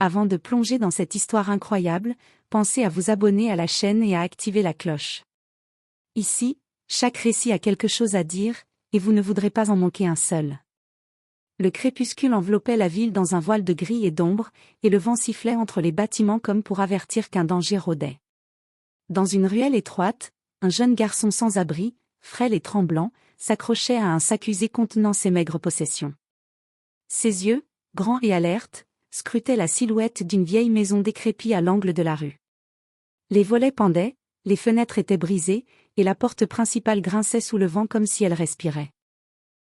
Avant de plonger dans cette histoire incroyable, pensez à vous abonner à la chaîne et à activer la cloche. Ici, chaque récit a quelque chose à dire, et vous ne voudrez pas en manquer un seul. Le crépuscule enveloppait la ville dans un voile de gris et d'ombre, et le vent sifflait entre les bâtiments comme pour avertir qu'un danger rôdait. Dans une ruelle étroite, un jeune garçon sans abri, frêle et tremblant, s'accrochait à un sac usé contenant ses maigres possessions. Ses yeux, grands et alertes, scrutaient la silhouette d'une vieille maison décrépite à l'angle de la rue. Les volets pendaient, les fenêtres étaient brisées, et la porte principale grinçait sous le vent comme si elle respirait.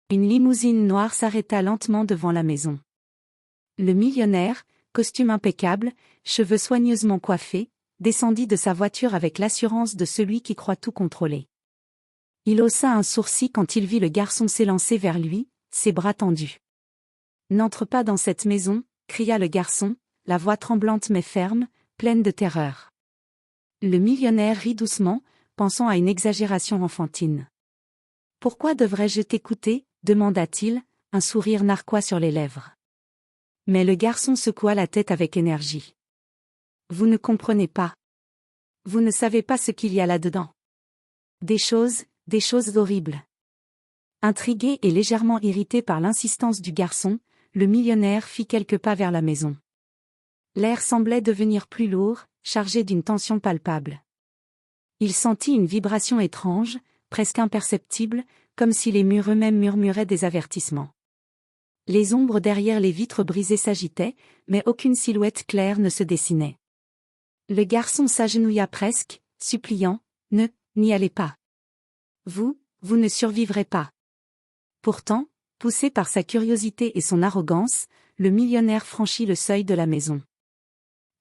Une limousine noire s'arrêta lentement devant la maison. Le millionnaire, costume impeccable, cheveux soigneusement coiffés, descendit de sa voiture avec l'assurance de celui qui croit tout contrôler. Il haussa un sourcil quand il vit le garçon s'élancer vers lui, ses bras tendus. « N'entre pas dans cette maison », cria le garçon, la voix tremblante mais ferme, pleine de terreur. Le millionnaire rit doucement, pensant à une exagération enfantine. « Pourquoi devrais-je t'écouter ?» demanda-t-il, un sourire narquois sur les lèvres. Mais le garçon secoua la tête avec énergie. « Vous ne comprenez pas. Vous ne savez pas ce qu'il y a là-dedans. Des choses horribles. » Intrigué et légèrement irrité par l'insistance du garçon, le millionnaire fit quelques pas vers la maison. L'air semblait devenir plus lourd, chargé d'une tension palpable. Il sentit une vibration étrange, presque imperceptible, comme si les murs eux-mêmes murmuraient des avertissements. Les ombres derrière les vitres brisées s'agitaient, mais aucune silhouette claire ne se dessinait. Le garçon s'agenouilla presque, suppliant, « N'y allez pas. Vous ne survivrez pas. » Pourtant, poussé par sa curiosité et son arrogance, le millionnaire franchit le seuil de la maison.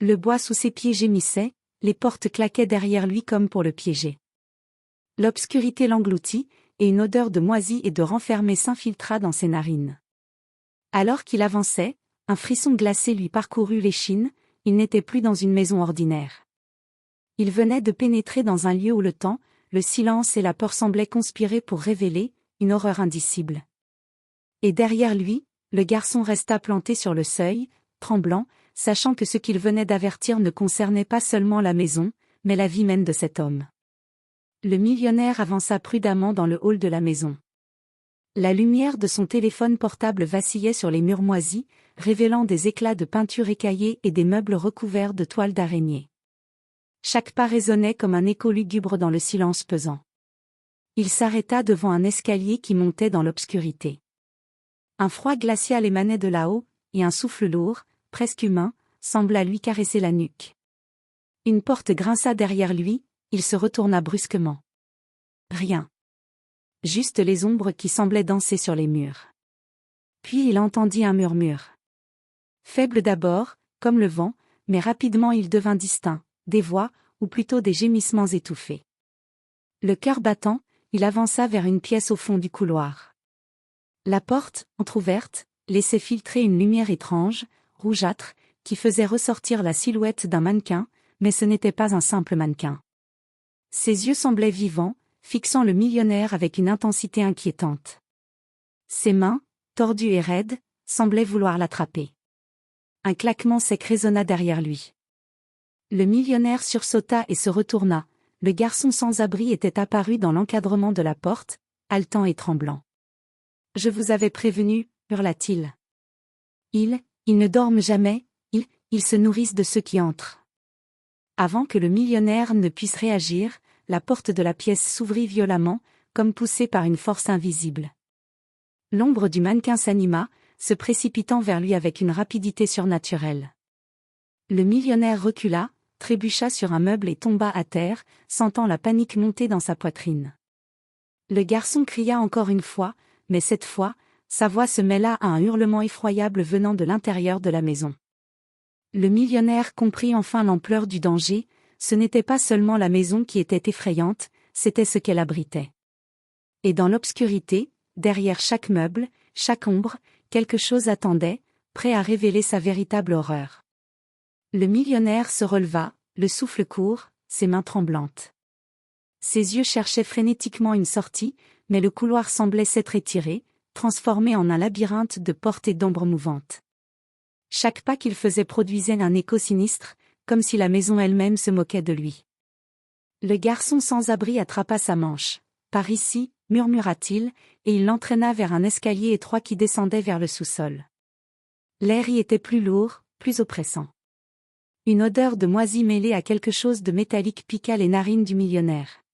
Le bois sous ses pieds gémissait, les portes claquaient derrière lui comme pour le piéger. L'obscurité l'engloutit, et une odeur de moisi et de renfermé s'infiltra dans ses narines. Alors qu'il avançait, un frisson glacé lui parcourut l'échine, il n'était plus dans une maison ordinaire. Il venait de pénétrer dans un lieu où le temps, le silence et la peur semblaient conspirer pour révéler une horreur indicible. Et derrière lui, le garçon resta planté sur le seuil, tremblant, sachant que ce qu'il venait d'avertir ne concernait pas seulement la maison, mais la vie même de cet homme. Le millionnaire avança prudemment dans le hall de la maison. La lumière de son téléphone portable vacillait sur les murs moisis, révélant des éclats de peinture écaillée et des meubles recouverts de toiles d'araignée. Chaque pas résonnait comme un écho lugubre dans le silence pesant. Il s'arrêta devant un escalier qui montait dans l'obscurité. Un froid glacial émanait de là-haut, et un souffle lourd, presque humain, sembla lui caresser la nuque. Une porte grinça derrière lui, il se retourna brusquement. Rien. Juste les ombres qui semblaient danser sur les murs. Puis il entendit un murmure. Faible d'abord, comme le vent, mais rapidement il devint distinct, des voix, ou plutôt des gémissements étouffés. Le cœur battant, il avança vers une pièce au fond du couloir. La porte, entr'ouverte, laissait filtrer une lumière étrange, rougeâtre, qui faisait ressortir la silhouette d'un mannequin, mais ce n'était pas un simple mannequin. Ses yeux semblaient vivants, fixant le millionnaire avec une intensité inquiétante. Ses mains, tordues et raides, semblaient vouloir l'attraper. Un claquement sec résonna derrière lui. Le millionnaire sursauta et se retourna. Le garçon sans abri était apparu dans l'encadrement de la porte, haletant et tremblant. « Je vous avais prévenu, » hurla-t-il. Ils ne dorment jamais, ils se nourrissent de ceux qui entrent. » Avant que le millionnaire ne puisse réagir, la porte de la pièce s'ouvrit violemment, comme poussée par une force invisible. L'ombre du mannequin s'anima, se précipitant vers lui avec une rapidité surnaturelle. Le millionnaire recula, trébucha sur un meuble et tomba à terre, sentant la panique monter dans sa poitrine. Le garçon cria encore une fois, mais cette fois, sa voix se mêla à un hurlement effroyable venant de l'intérieur de la maison. Le millionnaire comprit enfin l'ampleur du danger, ce n'était pas seulement la maison qui était effrayante, c'était ce qu'elle abritait. Et dans l'obscurité, derrière chaque meuble, chaque ombre, quelque chose attendait, prêt à révéler sa véritable horreur. Le millionnaire se releva, le souffle court, ses mains tremblantes. Ses yeux cherchaient frénétiquement une sortie, mais le couloir semblait s'être étiré, transformé en un labyrinthe de portes et d'ombres mouvantes. Chaque pas qu'il faisait produisait un écho sinistre, comme si la maison elle-même se moquait de lui. Le garçon sans abri attrapa sa manche. « Par ici », murmura-t-il, et il l'entraîna vers un escalier étroit qui descendait vers le sous-sol. L'air y était plus lourd, plus oppressant. Une odeur de moisi mêlée à quelque chose de métallique piqua les narines du millionnaire.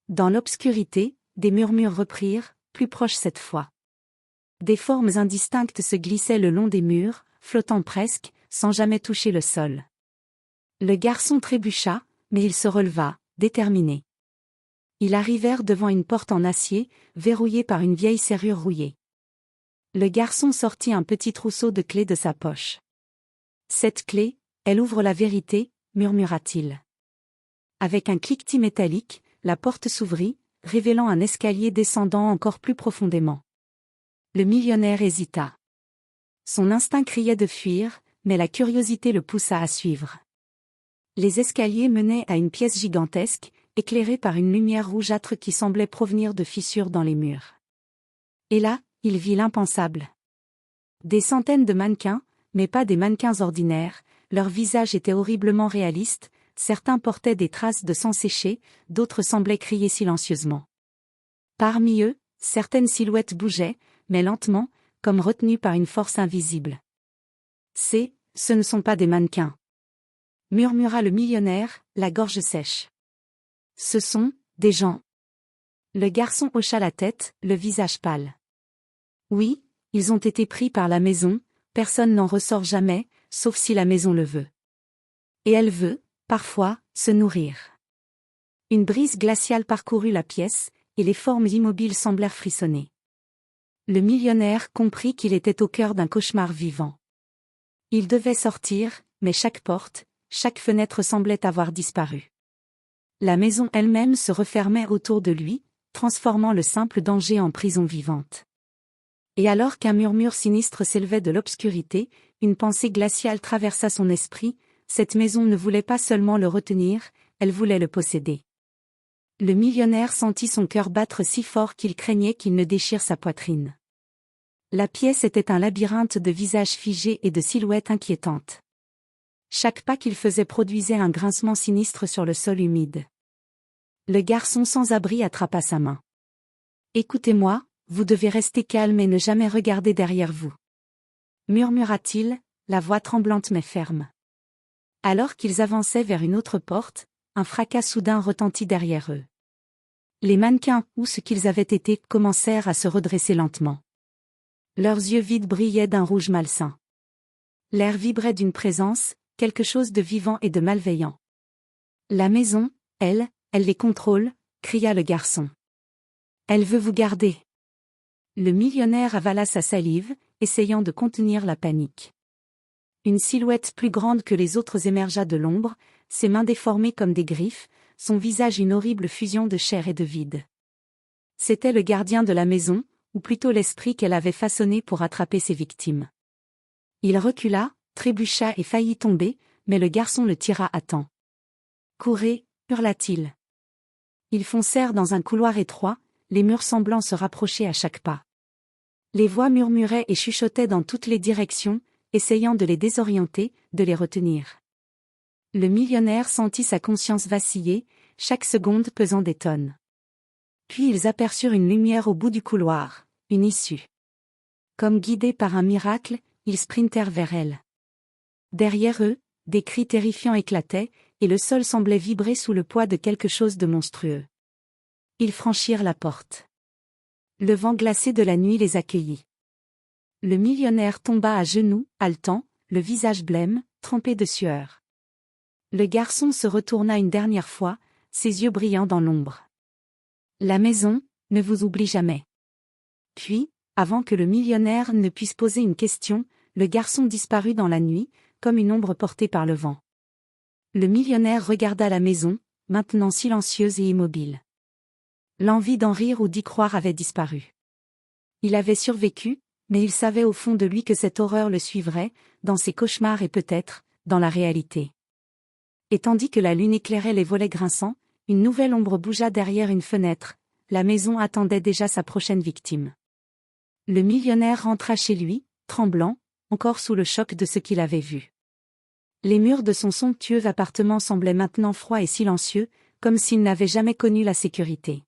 Dans l'obscurité, des murmures reprirent, plus proches cette fois. Des formes indistinctes se glissaient le long des murs, flottant presque, sans jamais toucher le sol. Le garçon trébucha, mais il se releva, déterminé. Ils arrivèrent devant une porte en acier, verrouillée par une vieille serrure rouillée. Le garçon sortit un petit trousseau de clés de sa poche. « Cette clé, elle ouvre la vérité », murmura-t-il. Avec un cliquetis métallique, la porte s'ouvrit, révélant un escalier descendant encore plus profondément. Le millionnaire hésita. Son instinct criait de fuir, mais la curiosité le poussa à suivre. Les escaliers menaient à une pièce gigantesque, éclairée par une lumière rougeâtre qui semblait provenir de fissures dans les murs. Et là, il vit l'impensable. Des centaines de mannequins, mais pas des mannequins ordinaires, leurs visages étaient horriblement réalistes, certains portaient des traces de sang séché, d'autres semblaient crier silencieusement. Parmi eux, certaines silhouettes bougeaient, mais lentement, comme retenues par une force invisible. « Ce ne sont pas des mannequins », murmura le millionnaire, la gorge sèche. « Ce sont des gens. » Le garçon hocha la tête, le visage pâle. « Oui, ils ont été pris par la maison, personne n'en ressort jamais, sauf si la maison le veut. Et elle veut, parfois, se nourrir. » Une brise glaciale parcourut la pièce, et les formes immobiles semblèrent frissonner. Le millionnaire comprit qu'il était au cœur d'un cauchemar vivant. Il devait sortir, mais chaque porte, chaque fenêtre semblait avoir disparu. La maison elle-même se refermait autour de lui, transformant le simple danger en prison vivante. Et alors qu'un murmure sinistre s'élevait de l'obscurité, une pensée glaciale traversa son esprit, cette maison ne voulait pas seulement le retenir, elle voulait le posséder. Le millionnaire sentit son cœur battre si fort qu'il craignait qu'il ne déchire sa poitrine. La pièce était un labyrinthe de visages figés et de silhouettes inquiétantes. Chaque pas qu'il faisait produisait un grincement sinistre sur le sol humide. Le garçon sans abri attrapa sa main. « Écoutez-moi, vous devez rester calme et ne jamais regarder derrière vous. » murmura-t-il, la voix tremblante mais ferme. Alors qu'ils avançaient vers une autre porte, un fracas soudain retentit derrière eux. Les mannequins, ou ce qu'ils avaient été, commencèrent à se redresser lentement. Leurs yeux vides brillaient d'un rouge malsain. L'air vibrait d'une présence, quelque chose de vivant et de malveillant. « La maison, elle les contrôle », cria le garçon. « Elle veut vous garder. » Le millionnaire avala sa salive, essayant de contenir la panique. Une silhouette plus grande que les autres émergea de l'ombre, ses mains déformées comme des griffes, son visage une horrible fusion de chair et de vide. C'était le gardien de la maison, ou plutôt l'esprit qu'elle avait façonné pour attraper ses victimes. Il recula, trébucha et faillit tomber, mais le garçon le tira à temps. « Courez » hurla-t-il. Ils foncèrent dans un couloir étroit, les murs semblant se rapprocher à chaque pas. Les voix murmuraient et chuchotaient dans toutes les directions, essayant de les désorienter, de les retenir. Le millionnaire sentit sa conscience vaciller, chaque seconde pesant des tonnes. Puis ils aperçurent une lumière au bout du couloir, une issue. Comme guidés par un miracle, ils sprintèrent vers elle. Derrière eux, des cris terrifiants éclataient, et le sol semblait vibrer sous le poids de quelque chose de monstrueux. Ils franchirent la porte. Le vent glacé de la nuit les accueillit. Le millionnaire tomba à genoux, haletant, le visage blême, trempé de sueur. Le garçon se retourna une dernière fois, ses yeux brillants dans l'ombre. « La maison ne vous oublie jamais. » Puis, avant que le millionnaire ne puisse poser une question, le garçon disparut dans la nuit, comme une ombre portée par le vent. Le millionnaire regarda la maison, maintenant silencieuse et immobile. L'envie d'en rire ou d'y croire avait disparu. Il avait survécu, mais il savait au fond de lui que cette horreur le suivrait, dans ses cauchemars et peut-être, dans la réalité. Et tandis que la lune éclairait les volets grinçants, une nouvelle ombre bougea derrière une fenêtre, la maison attendait déjà sa prochaine victime. Le millionnaire rentra chez lui, tremblant, encore sous le choc de ce qu'il avait vu. Les murs de son somptueux appartement semblaient maintenant froids et silencieux, comme s'il n'avait jamais connu la sécurité.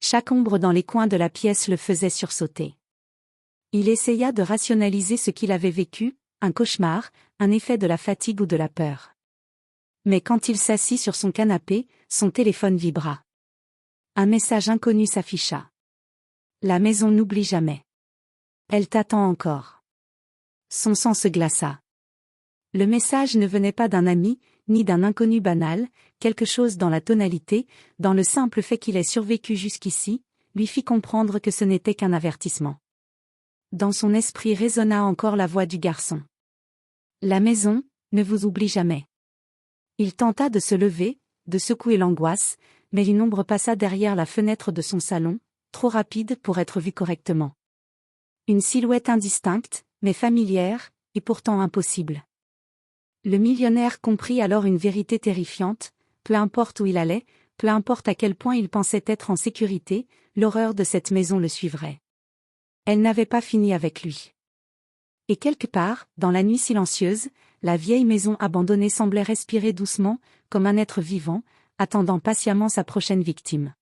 Chaque ombre dans les coins de la pièce le faisait sursauter. Il essaya de rationaliser ce qu'il avait vécu, un cauchemar, un effet de la fatigue ou de la peur. Mais quand il s'assit sur son canapé, son téléphone vibra. Un message inconnu s'afficha. La maison n'oublie jamais. Elle t'attend encore. Son sang se glaça. Le message ne venait pas d'un ami, ni d'un inconnu banal, quelque chose dans la tonalité, dans le simple fait qu'il ait survécu jusqu'ici, lui fit comprendre que ce n'était qu'un avertissement. Dans son esprit résonna encore la voix du garçon. La maison ne vous oublie jamais. Il tenta de se lever, de secouer l'angoisse, mais une ombre passa derrière la fenêtre de son salon, trop rapide pour être vue correctement. Une silhouette indistincte, mais familière, et pourtant impossible. Le millionnaire comprit alors une vérité terrifiante, peu importe où il allait, peu importe à quel point il pensait être en sécurité, l'horreur de cette maison le suivrait. Elle n'avait pas fini avec lui. Et quelque part, dans la nuit silencieuse, la vieille maison abandonnée semblait respirer doucement, comme un être vivant, attendant patiemment sa prochaine victime.